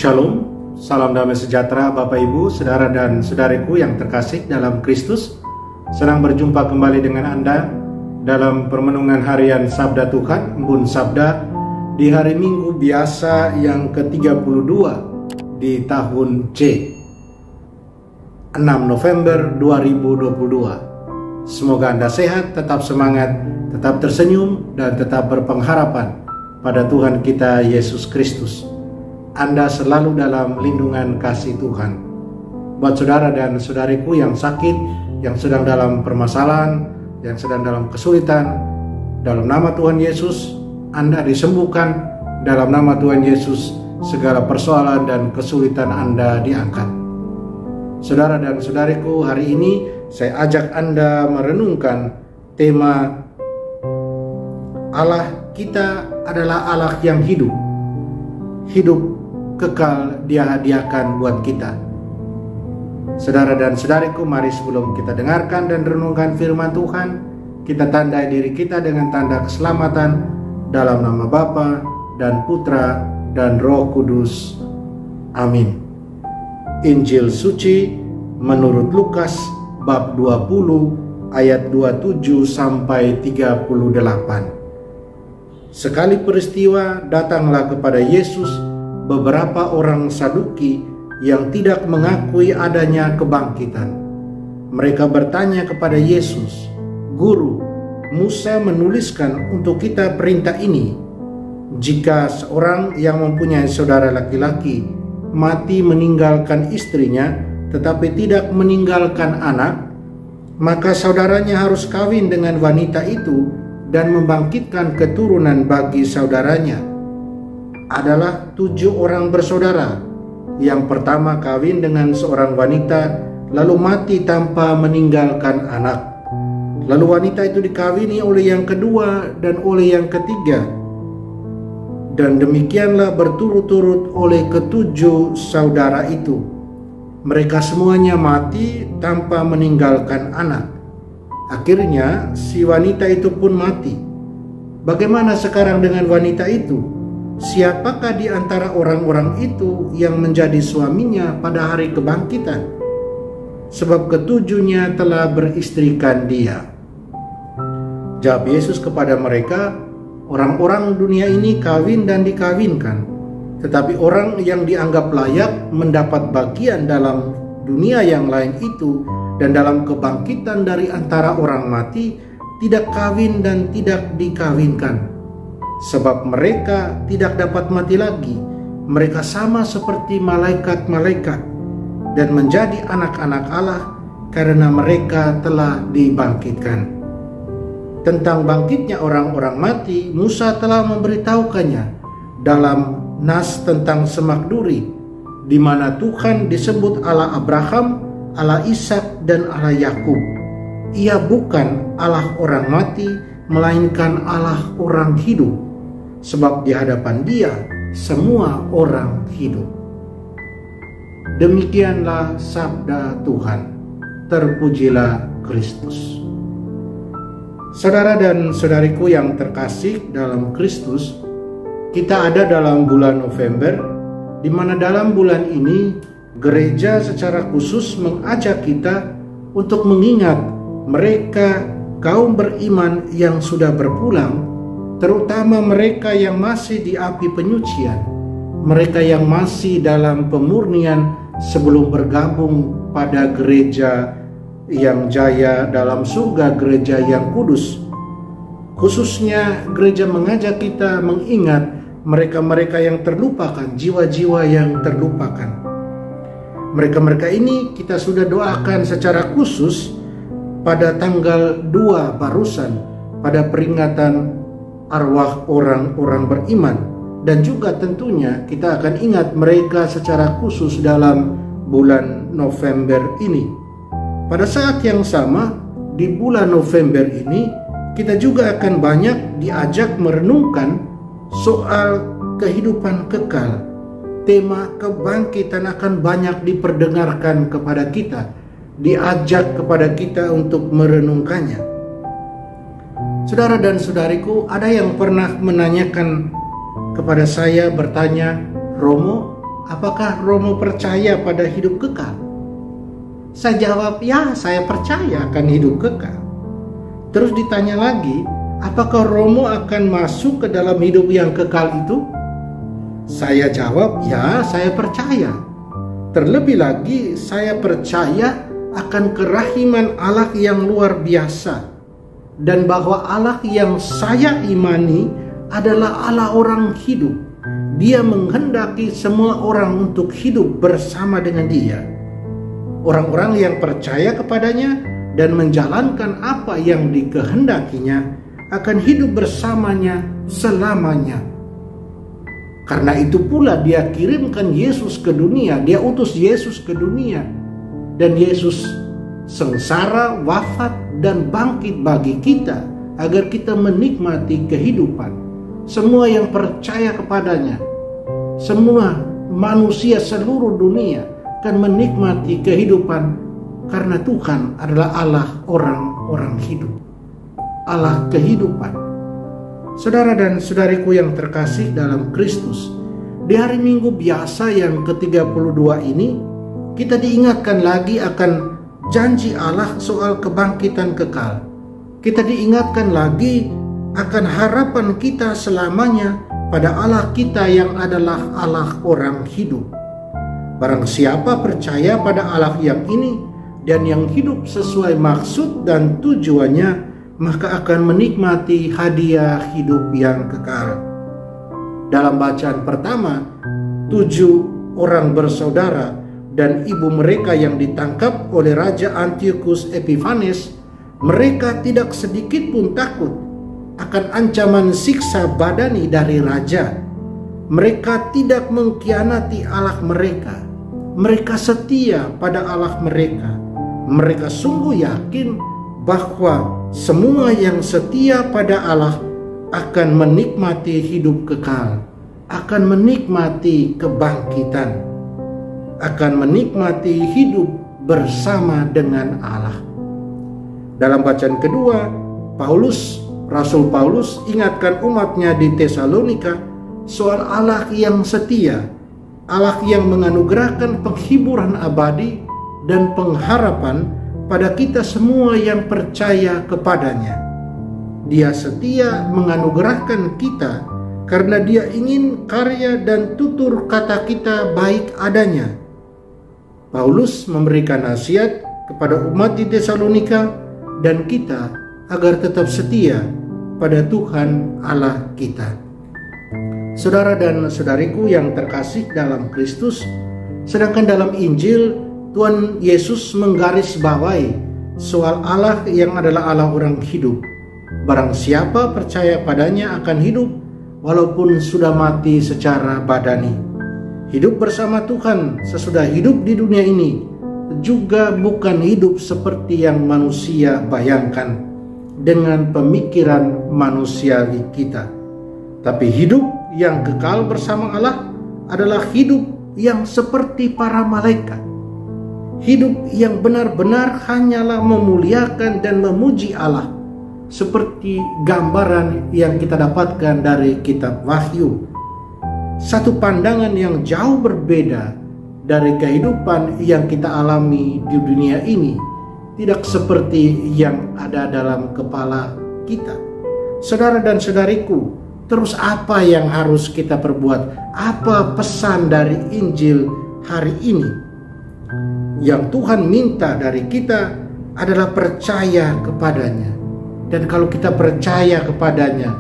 Shalom, salam damai sejahtera Bapak Ibu, saudara dan saudariku yang terkasih dalam Kristus. Senang berjumpa kembali dengan Anda dalam permenungan harian Sabda Tuhan, Embun Sabda, di hari Minggu biasa yang ke-32 di tahun C, 6 November 2022. Semoga Anda sehat, tetap semangat, tetap tersenyum, dan tetap berpengharapan pada Tuhan kita Yesus Kristus. Anda selalu dalam lindungan kasih Tuhan. Buat saudara dan saudariku yang sakit, yang sedang dalam permasalahan, yang sedang dalam kesulitan, dalam nama Tuhan Yesus, Anda disembuhkan. Dalam nama Tuhan Yesus, segala persoalan dan kesulitan Anda diangkat. Saudara dan saudariku, hari ini saya ajak Anda merenungkan tema Allah kita adalah Allah yang hidup. Hidup kekal Dia hadiahkan buat kita. Saudara dan saudariku, mari sebelum kita dengarkan dan renungkan firman Tuhan, kita tandai diri kita dengan tanda keselamatan dalam nama Bapa dan Putra dan Roh Kudus. Amin. Injil suci menurut Lukas bab 20 ayat 27 sampai 38. Sekali peristiwa datanglah kepada Yesus beberapa orang Saduki yang tidak mengakui adanya kebangkitan. Mereka bertanya kepada Yesus, "Guru, Musa menuliskan untuk kita perintah ini. Jika seorang yang mempunyai saudara laki-laki mati meninggalkan istrinya, tetapi tidak meninggalkan anak, maka saudaranya harus kawin dengan wanita itu dan membangkitkan keturunan bagi saudaranya. Adalah 7 orang bersaudara. Yang pertama kawin dengan seorang wanita, lalu mati tanpa meninggalkan anak. Lalu wanita itu dikawini oleh yang kedua dan oleh yang ketiga. Dan demikianlah berturut-turut oleh ke-7 saudara itu. Mereka semuanya mati tanpa meninggalkan anak. Akhirnya si wanita itu pun mati. Bagaimana sekarang dengan wanita itu? Siapakah di antara orang-orang itu yang menjadi suaminya pada hari kebangkitan? Sebab ketujuhnya telah beristrikan dia." Jawab Yesus kepada mereka, "Orang-orang dunia ini kawin dan dikawinkan, tetapi orang yang dianggap layak mendapat bagian dalam dunia yang lain itu dan dalam kebangkitan dari antara orang mati tidak kawin dan tidak dikawinkan. Sebab mereka tidak dapat mati lagi. Mereka sama seperti malaikat-malaikat dan menjadi anak-anak Allah karena mereka telah dibangkitkan." Tentang bangkitnya orang-orang mati, Musa telah memberitahukannya dalam nas tentang semak duri, di mana Tuhan disebut Allah Abraham, Allah Ishak, dan Allah Yakub. Ia bukan Allah orang mati, melainkan Allah orang hidup. Sebab di hadapan Dia semua orang hidup. Demikianlah sabda Tuhan. Terpujilah Kristus. Saudara dan saudariku yang terkasih dalam Kristus, kita ada dalam bulan November, di mana dalam bulan ini gereja secara khusus mengajak kita untuk mengingat mereka kaum beriman yang sudah berpulang, terutama mereka yang masih di api penyucian, mereka yang masih dalam pemurnian sebelum bergabung pada gereja yang jaya dalam surga, gereja yang kudus. Khususnya gereja mengajak kita mengingat mereka-mereka yang terlupakan, jiwa-jiwa yang terlupakan. Mereka-mereka ini kita sudah doakan secara khusus pada tanggal 2 barusan, pada peringatan arwah orang-orang beriman. Dan juga tentunya kita akan ingat mereka secara khusus dalam bulan November ini. Pada saat yang sama, di bulan November ini, kita juga akan banyak diajak merenungkan soal kehidupan kekal. Tema kebangkitan akan banyak diperdengarkan kepada kita, diajak kepada kita untuk merenungkannya. Saudara dan saudariku, ada yang pernah menanyakan kepada saya, bertanya, "Romo, apakah Romo percaya pada hidup kekal? Saya jawab, ya, saya percaya akan hidup kekal. Terus ditanya lagi, apakah Romo akan masuk ke dalam hidup yang kekal itu? Saya jawab, ya, saya percaya. Terlebih lagi, saya percaya akan kerahiman Allah yang luar biasa, dan bahwa Allah yang saya imani adalah Allah orang hidup. Dia menghendaki semua orang untuk hidup bersama dengan Dia. Orang-orang yang percaya kepadanya dan menjalankan apa yang dikehendakinya akan hidup bersamanya selamanya. Karena itu pula Dia kirimkan Yesus ke dunia, Dia utus Yesus ke dunia. Dan Yesus sengsara, wafat, dan bangkit bagi kita agar kita menikmati kehidupan. Semua yang percaya kepadanya, semua manusia seluruh dunia akan menikmati kehidupan, karena Tuhan adalah Allah orang-orang hidup, Allah kehidupan. Saudara dan saudariku yang terkasih dalam Kristus, di hari Minggu biasa yang ke-32 ini, kita diingatkan lagi akan janji Allah soal kebangkitan kekal. Kita diingatkan lagi akan harapan kita selamanya pada Allah kita yang adalah Allah orang hidup. Barang siapa percaya pada Allah yang ini dan yang hidup sesuai maksud dan tujuannya, maka akan menikmati hadiah hidup yang kekal. Dalam bacaan pertama, 7 orang bersaudara dan ibu mereka yang ditangkap oleh Raja Antiochus Epiphanes, mereka tidak sedikit pun takut akan ancaman siksa badani dari raja. Mereka tidak mengkhianati Allah mereka. Mereka setia pada Allah mereka. Mereka sungguh yakin bahwa semua yang setia pada Allah akan menikmati hidup kekal, akan menikmati kebangkitan, akan menikmati hidup bersama dengan Allah. Dalam bacaan kedua, Rasul Paulus ingatkan umatnya di Tesalonika soal Allah yang setia, Allah yang menganugerahkan penghiburan abadi dan pengharapan pada kita semua yang percaya kepadanya. Dia setia menganugerahkan kita karena Dia ingin karya dan tutur kata kita baik adanya. Paulus memberikan nasihat kepada umat di Tesalonika dan kita agar tetap setia pada Tuhan Allah kita. Saudara dan saudariku yang terkasih dalam Kristus, sedangkan dalam Injil Tuhan Yesus menggarisbawahi soal Allah yang adalah Allah orang hidup. Barang siapa percaya padanya akan hidup walaupun sudah mati secara badani. Hidup bersama Tuhan sesudah hidup di dunia ini juga bukan hidup seperti yang manusia bayangkan dengan pemikiran manusiawi kita. Tapi hidup yang kekal bersama Allah adalah hidup yang seperti para malaikat. Hidup yang benar-benar hanyalah memuliakan dan memuji Allah, seperti gambaran yang kita dapatkan dari kitab Wahyu. Satu pandangan yang jauh berbeda dari kehidupan yang kita alami di dunia ini, tidak seperti yang ada dalam kepala kita. Saudara dan saudariku, terus apa yang harus kita perbuat? Apa pesan dari Injil hari ini? Yang Tuhan minta dari kita adalah percaya kepadanya. Dan kalau kita percaya kepadanya,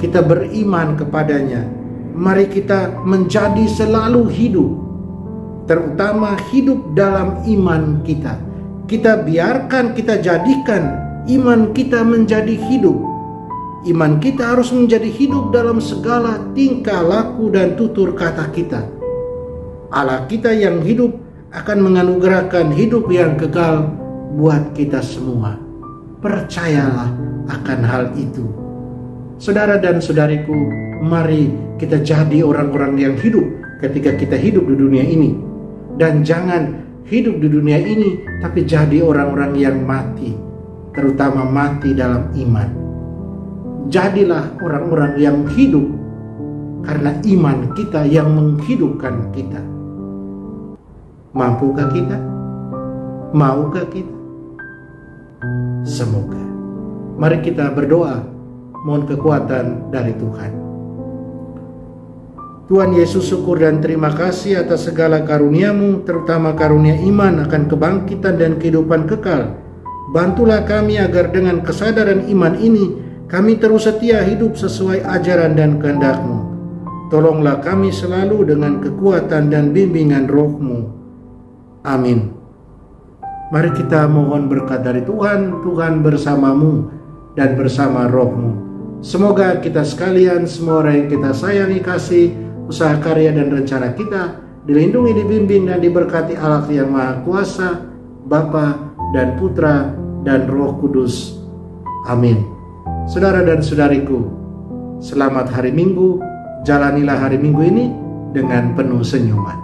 kita beriman kepadanya, mari kita menjadi selalu hidup, terutama hidup dalam iman kita. Kita biarkan, kita jadikan iman kita menjadi hidup. Iman kita harus menjadi hidup dalam segala tingkah laku dan tutur kata kita. Allah kita yang hidup akan menganugerahkan hidup yang kekal buat kita semua. Percayalah akan hal itu. Saudara dan saudariku, mari kita jadi orang-orang yang hidup ketika kita hidup di dunia ini. Dan jangan hidup di dunia ini, tapi jadi orang-orang yang mati, terutama mati dalam iman. Jadilah orang-orang yang hidup karena iman kita yang menghidupkan kita. Mampukah kita? Maukah kita? Semoga. Mari kita berdoa, mohon kekuatan dari Tuhan. Tuhan Yesus, syukur dan terima kasih atas segala karunia-Mu, terutama karunia iman akan kebangkitan dan kehidupan kekal. Bantulah kami agar dengan kesadaran iman ini, kami terus setia hidup sesuai ajaran dan kehendak-Mu. Tolonglah kami selalu dengan kekuatan dan bimbingan Roh-Mu. Amin. Mari kita mohon berkat dari Tuhan. Tuhan bersamamu dan bersama Roh-Mu. Semoga kita sekalian, semua orang yang kita sayangi, kasih, usaha karya dan rencana kita dilindungi, dibimbing dan diberkati Allah yang Maha Kuasa, Bapa dan Putra dan Roh Kudus. Amin. Saudara dan saudariku, selamat hari Minggu. Jalanilah hari Minggu ini dengan penuh senyuman.